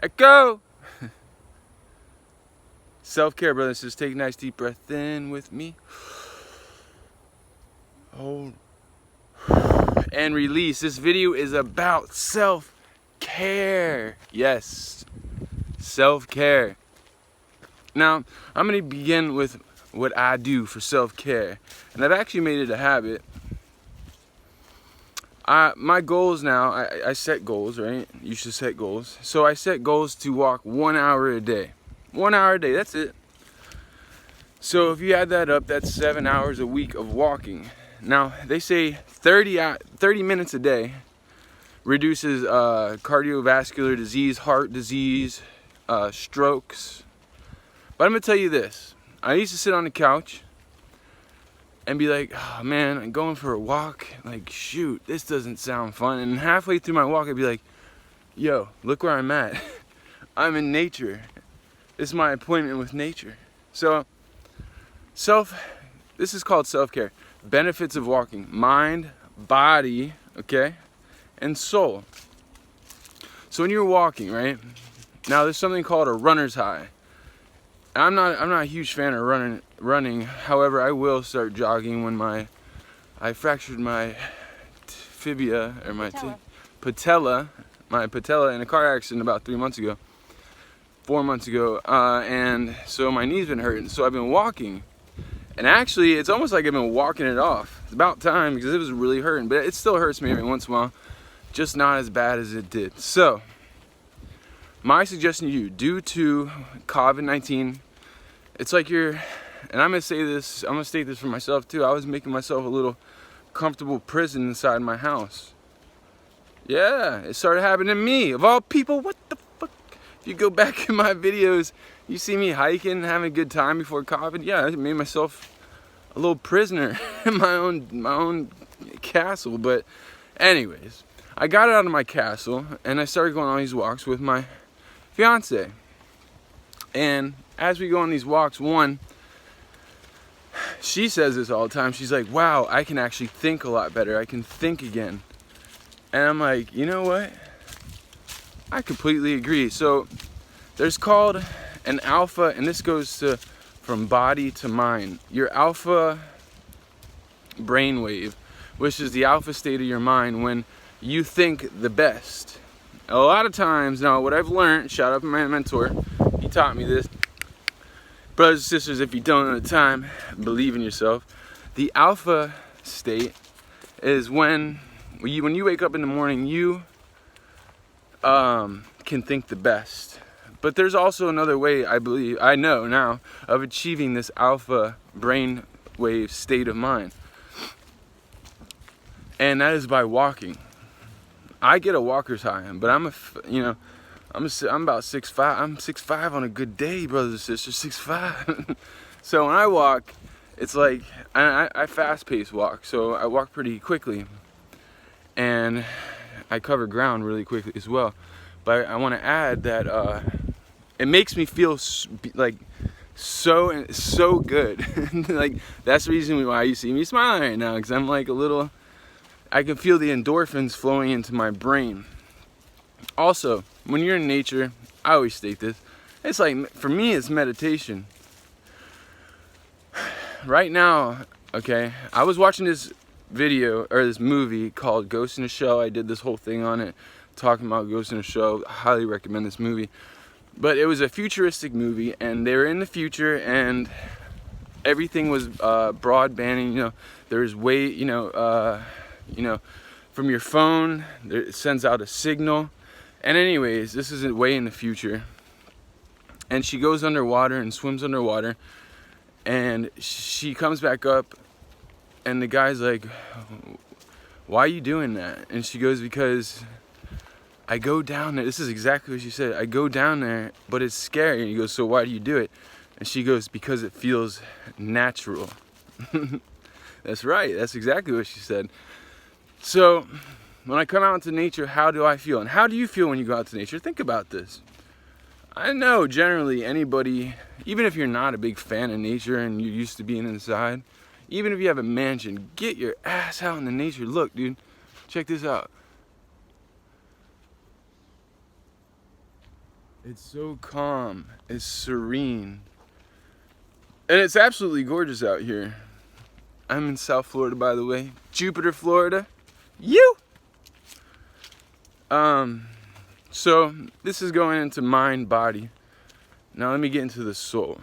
Echo! Self-care, brothers. Just take a nice deep breath in with me. Hold. And release. This video is about self-care. Yes. Self-care. Now, I'm going to begin with what I do for self-care. And I've actually made it a habit. My goals now, I set goals, right? You should set goals. So I set goals to walk 1 hour a day. 1 hour a day, that's it. So if you add that up, that's 7 hours a week of walking. Now, they say 30 minutes a day reduces cardiovascular disease, heart disease, strokes. But I'm going to tell you this. I used to sit on the couch and be like, oh man, I'm going for a walk. Like, shoot, this doesn't sound fun. And halfway through my walk, I'd be like, yo, look where I'm at. I'm in nature. This is my appointment with nature. So, this is called self-care. Benefits of walking: mind, body, okay, and soul. So when you're walking, right, now there's something called a runner's high. I'm not a huge fan of running. However, I will start jogging when I fractured my fibia, or my patella in a car accident about 4 months ago, and so my knee's been hurting. So I've been walking, and actually it's almost like I've been walking it off. It's about time, because it was really hurting, but it still hurts me every once in a while, just not as bad as it did. So my suggestion to you, due to COVID-19, it's like and I'm gonna state this for myself too, I was making myself a little comfortable prison inside my house. Yeah, it started happening to me, of all people. What the fuck? If you go back in my videos, you see me hiking, having a good time before COVID. Yeah, I made myself a little prisoner in my own castle. But anyways, I got out of my castle and I started going on these walks with my fiance. And as we go on these walks, she says this all the time. She's like, wow, I can actually think a lot better. I can think again. And I'm like, you know what? I completely agree. So there's called an alpha, and this goes from body to mind. Your alpha brainwave, which is the alpha state of your mind when you think the best. A lot of times, now what I've learned, shout out to my mentor, he taught me this. Brothers and sisters, if you don't know the time, believe in yourself. The alpha state is when you wake up in the morning, you can think the best. But there's also another way, I know now, of achieving this alpha brain wave state of mind. And that is by walking. I get a walker's high, but I'm about 6'5". I'm 6'5" on a good day, brothers and sisters, 6'5". So when I walk, it's like, I fast-paced walk, so I walk pretty quickly. And I cover ground really quickly as well. But I want to add that it makes me feel like so good. Like, that's the reason why you see me smiling right now, because I'm like I can feel the endorphins flowing into my brain. Also, when you're in nature, I always state this, it's like, for me, it's meditation. Right now, okay, I was watching this video, or this movie called Ghost in the Shell. I did this whole thing on it, talking about Ghost in the Shell. I highly recommend this movie. But it was a futuristic movie, and they were in the future, and everything was broadbanding. There's from your phone, it sends out a signal. And anyways, this is way in the future. And she goes underwater and swims underwater, and she comes back up, and the guy's like, why are you doing that? And she goes, because I go down there. This is exactly what she said. I go down there, but it's scary. And he goes, so why do you do it? And she goes, because it feels natural. That's right. That's exactly what she said. So when I come out into nature, how do I feel? And how do you feel when you go out to nature? Think about this. I know generally anybody, even if you're not a big fan of nature and you're used to being inside, even if you have a mansion, get your ass out in the nature. Look, dude, check this out. It's so calm. It's serene. And it's absolutely gorgeous out here. I'm in South Florida, by the way. Jupiter, Florida. You! So this is going into mind, body. Now let me get into the soul.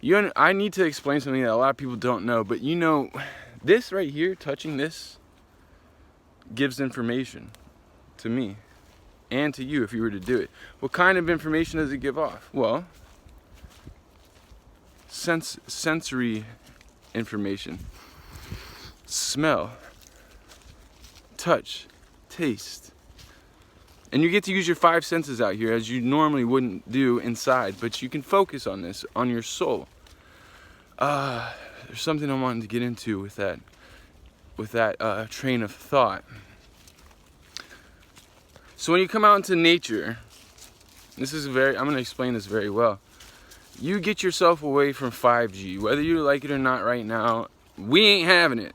I need to explain something that a lot of people don't know, but you know, this right here, touching this, gives information to me and to you if you were to do it. What kind of information does it give off? Well, sensory information. Smell, touch, taste. And you get to use your 5 senses out here as you normally wouldn't do inside, but you can focus on this, on your soul. There's something I'm wanting to get into with that train of thought. So when you come out into nature, I'm going to explain this very well. You get yourself away from 5G, whether you like it or not right now, we ain't having it.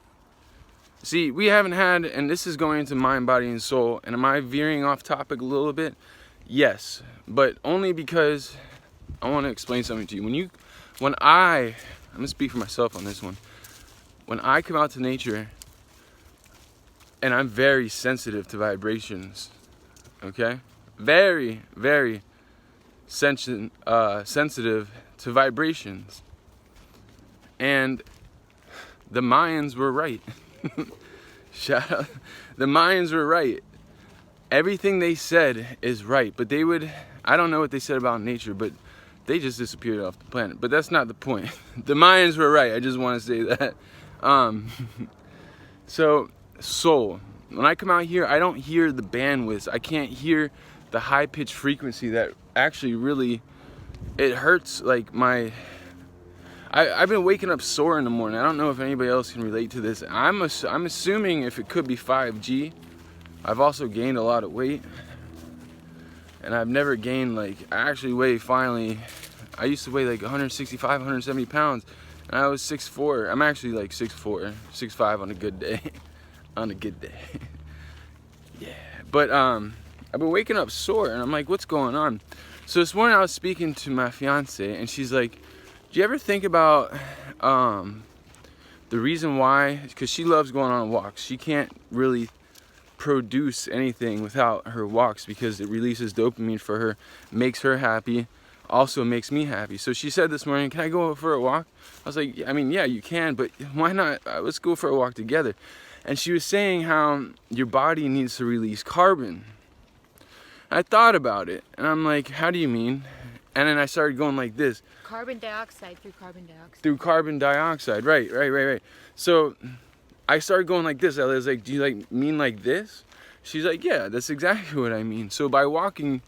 See, we haven't had, and this is going into mind, body, and soul, and am I veering off topic a little bit? Yes, but only because I want to explain something to you. I'm going to speak for myself on this one. When I come out to nature, and I'm very sensitive to vibrations, okay? Very, very sensitive to vibrations. And the Mayans were right. Shout out. The Mayans were right. Everything they said is right, but I don't know what they said about nature, but they just disappeared off the planet. But that's not the point. The Mayans were right. I just want to say that. So, soul. When I come out here, I don't hear the bandwidths. I can't hear the high-pitched frequency that actually really, it hurts like I've been waking up sore in the morning. I don't know if anybody else can relate to this. I'm assuming if it could be 5G. I've also gained a lot of weight. And I've never gained, I actually weigh finally. I used to weigh 165, 170 pounds. And I was 6'4". I'm actually 6'4", 6'5" on a good day. On a good day. Yeah. But I've been waking up sore and I'm like, what's going on? So this morning I was speaking to my fiance and she's like, do you ever think about the reason why? Because she loves going on walks. She can't really produce anything without her walks because it releases dopamine for her, makes her happy, also makes me happy. So she said this morning, can I go for a walk? I was like, I mean, yeah, you can, but why not? Let's go for a walk together. And she was saying how your body needs to release carbon. I thought about it, and I'm like, how do you mean? And then I started going like this. Carbon dioxide through carbon dioxide. Through carbon dioxide, right. So I started going like this. I was like, do you mean like this? She's like, yeah, that's exactly what I mean. So by walking,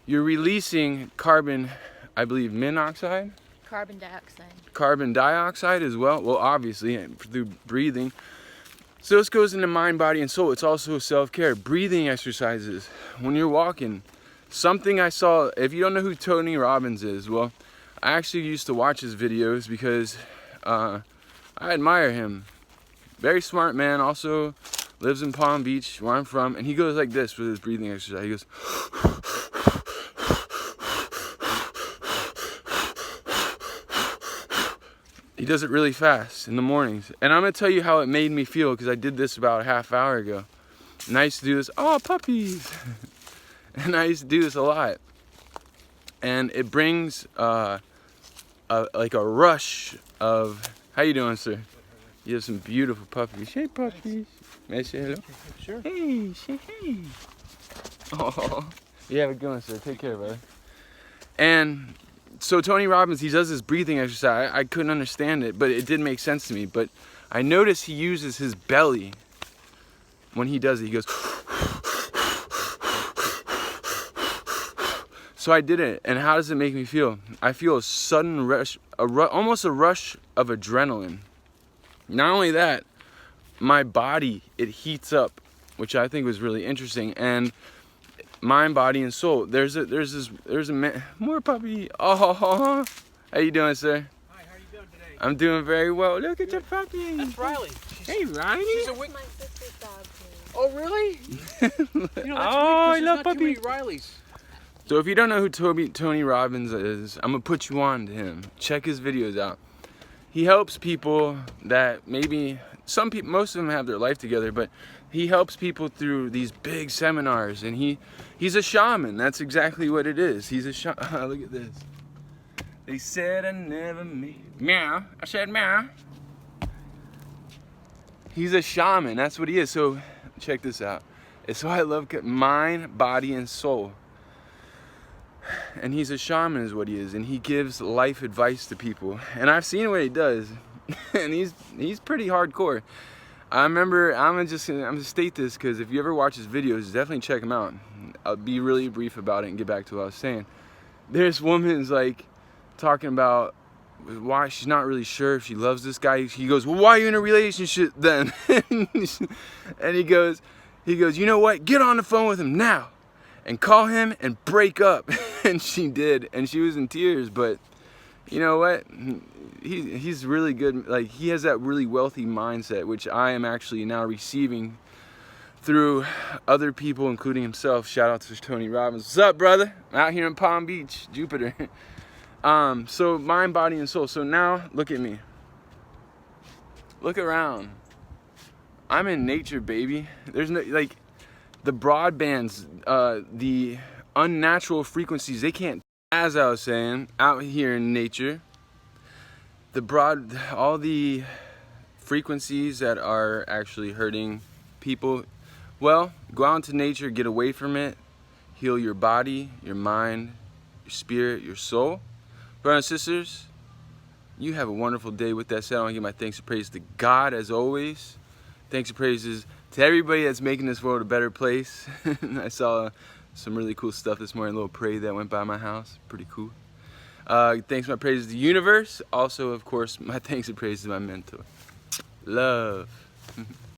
you're releasing carbon, I believe, monoxide? Carbon dioxide. Carbon dioxide as well. Well, obviously, through breathing. So this goes into mind, body, and soul. It's also self-care. Breathing exercises. When you're walking, something I saw, if you don't know who Tony Robbins is, well, I actually used to watch his videos because I admire him. Very smart man, also lives in Palm Beach, where I'm from, and he goes like this with his breathing exercise. He goes, he does it really fast in the mornings. And I'm going to tell you how it made me feel because I did this about a half hour ago. And I used to do this, oh, puppies. And I used to do this a lot. And it brings a rush of, how you doing, sir? You have some beautiful puppies. Hey, puppies. May I say hello? Sure. Hey, say hey. Oh, you have a good one, sir. Take care, brother. And so Tony Robbins, he does this breathing exercise. I couldn't understand it, but it did make sense to me. But I noticed he uses his belly when he does it. He goes. So I did it, and how does it make me feel? I feel a sudden rush, almost a rush of adrenaline. Not only that, my body, it heats up, which I think was really interesting. And mind, body, and soul. There's a man, more puppy. Oh, how you doing, sir? Hi, how are you doing today? I'm doing very well. Look at your puppy. That's Riley. Hey, Riley. She's a My sister's dog too. Oh, really? You know, that's Oh, I weird, 'cause love there's not too many puppies. Rileys. So if you don't know who Tony Robbins is, I'm gonna put you on to him. Check his videos out. He helps people that maybe, some people, most of them have their life together, but he helps people through these big seminars, and he's a shaman. That's exactly what it is. He's a shaman. Look at this. They said I never made meow. I said meow. He's a shaman. That's what he is. So check this out. It's why I love mind, body, and soul. And he's a shaman is what he is, and he gives life advice to people. And I've seen what he does, and he's pretty hardcore. I remember, I'm gonna state this because if you ever watch his videos, definitely check him out. I'll be really brief about it and get back to what I was saying. This woman's like talking about why she's not really sure if she loves this guy. He goes, well, why are you in a relationship then? And he goes, you know what? Get on the phone with him now and call him and break up. And she did, and she was in tears, but you know what? He's really good. Like, he has that really wealthy mindset, which I am actually now receiving through other people, including himself. Shout out to Tony Robbins. What's up, brother? Out here in Palm Beach, Jupiter. So mind, body, and soul. So now look at me. Look around. I'm in nature, baby. There's no, like, the broadbands, the unnatural frequencies, they can't, as I was saying, out here in nature, all the frequencies that are actually hurting people, well, go out into nature, get away from it, heal your body, your mind, your spirit, your soul. Brothers and sisters, you have a wonderful day. With that said, I want to give my thanks and praise to God, as always. Thanks and praises to everybody that's making this world a better place. I saw some really cool stuff this morning, a little parade that went by my house. Pretty cool. Thanks and my praises to the universe. Also, of course, my thanks and praises to my mentor. Love.